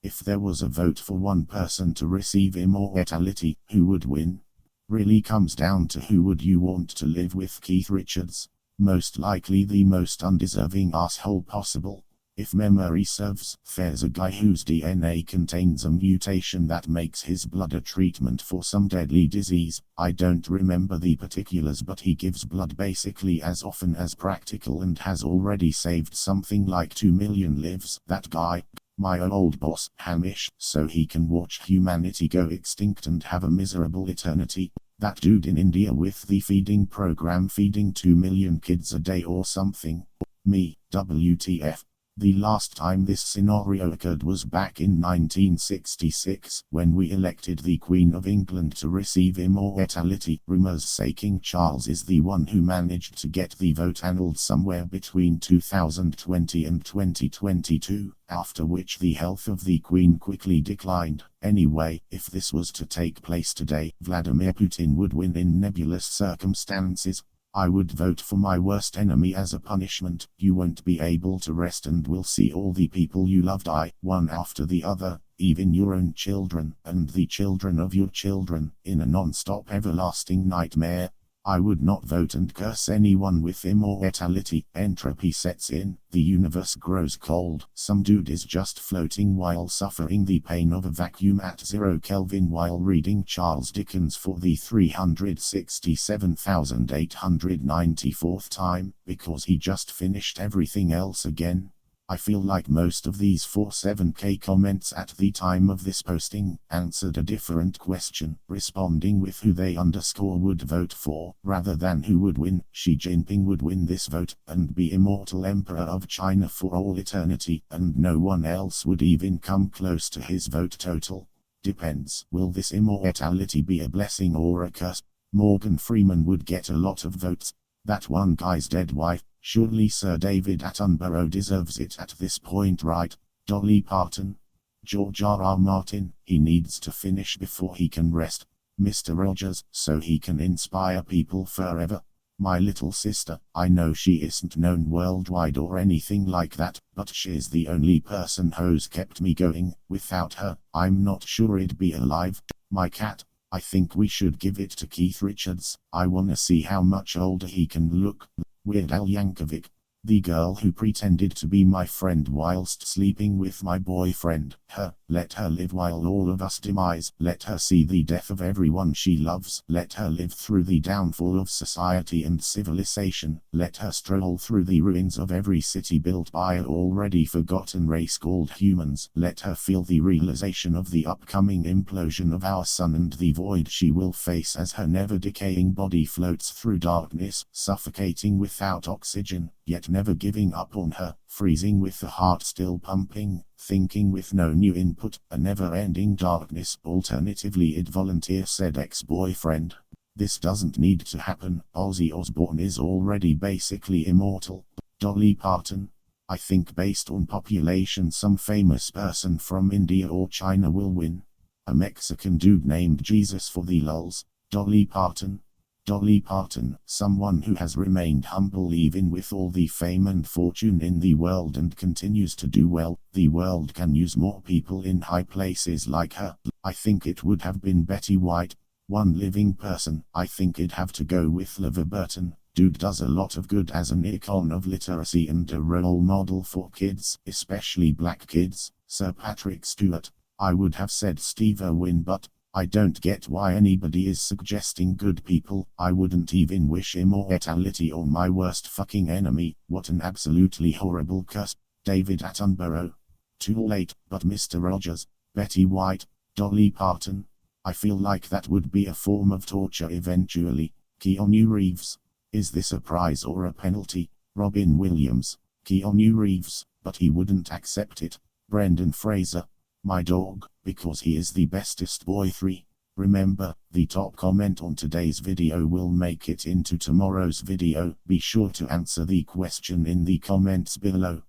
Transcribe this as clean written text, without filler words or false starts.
If there was a vote for one person to receive immortality, who would win? Really comes down to who would you want to live with, Keith Richards? Most likely the most undeserving asshole possible. If memory serves, there's a guy whose DNA contains a mutation that makes his blood a treatment for some deadly disease. I don't remember the particulars, but he gives blood basically as often as practical and has already saved something like 2 million lives. That guy, my old boss, Hamish, so he can watch humanity go extinct and have a miserable eternity. That dude in India with the feeding program feeding 2 million kids a day or something. Me, WTF. The last time this scenario occurred was back in 1966, when we elected the Queen of England to receive immortality. Rumors say King Charles is the one who managed to get the vote annulled somewhere between 2020 and 2022, after which the health of the Queen quickly declined. Anyway, if this was to take place today, Vladimir Putin would win in nebulous circumstances. I would vote for my worst enemy as a punishment. You won't be able to rest and will see all the people you love die, one after the other, even your own children, and the children of your children, in a non-stop everlasting nightmare. I would not vote and curse anyone with immortality. Entropy sets in, the universe grows cold. Some dude is just floating while suffering the pain of a vacuum at 0 Kelvin while reading Charles Dickens for the 367,894th time, because he just finished everything else again. I feel like most of these 47k comments at the time of this posting answered a different question, responding with who they would vote for, rather than who would win. Xi Jinping would win this vote, and be immortal emperor of China for all eternity, and no one else would even come close to his vote total. Depends. Will this immortality be a blessing or a curse? Morgan Freeman would get a lot of votes. That one guy's dead wife, surely Sir David Attenborough deserves it at this point, right? Dolly Parton. George R.R. Martin, he needs to finish before he can rest. Mr. Rogers, so he can inspire people forever. My little sister, I know she isn't known worldwide or anything like that, but she's the only person who's kept me going. Without her, I'm not sure I'd be alive. My cat, I think we should give it to Keith Richards. I wanna see how much older he can look. Weird Al Yankovic. The girl who pretended to be my friend whilst sleeping with my boyfriend. Let her live while all of us demise. Let her see the death of everyone she loves. Let her live through the downfall of society and civilization. Let her stroll through the ruins of every city built by an already forgotten race called humans. Let her feel the realization of the upcoming implosion of our sun and the void she will face as her never-decaying body floats through darkness, suffocating without oxygen, yet never giving up on her, freezing with the heart still pumping, thinking with no new input, a never-ending darkness. Alternatively, I'd volunteer said ex-boyfriend. This doesn't need to happen. Ozzy Osbourne is already basically immortal. Dolly Parton. I think based on population some famous person from India or China will win. A Mexican dude named Jesus for the lulz. Dolly Parton. Dolly Parton, someone who has remained humble even with all the fame and fortune in the world and continues to do well. The world can use more people in high places like her. I think it would have been Betty White. One living person, I think it'd have to go with LeVar Burton. Dude does a lot of good as an icon of literacy and a role model for kids, especially black kids. Sir Patrick Stewart. I would have said Steve Irwin, but I don't get why anybody is suggesting good people. I wouldn't even wish immortality on my worst fucking enemy. What an absolutely horrible curse. David Attenborough. Too late, but Mr. Rogers, Betty White, Dolly Parton. I feel like that would be a form of torture eventually. Keanu Reeves. Is this a prize or a penalty? Robin Williams. Keanu Reeves, but he wouldn't accept it. Brendan Fraser. My dog, because he is the bestest boy 3. Remember, the top comment on today's video will make it into tomorrow's video. Be sure to answer the question in the comments below.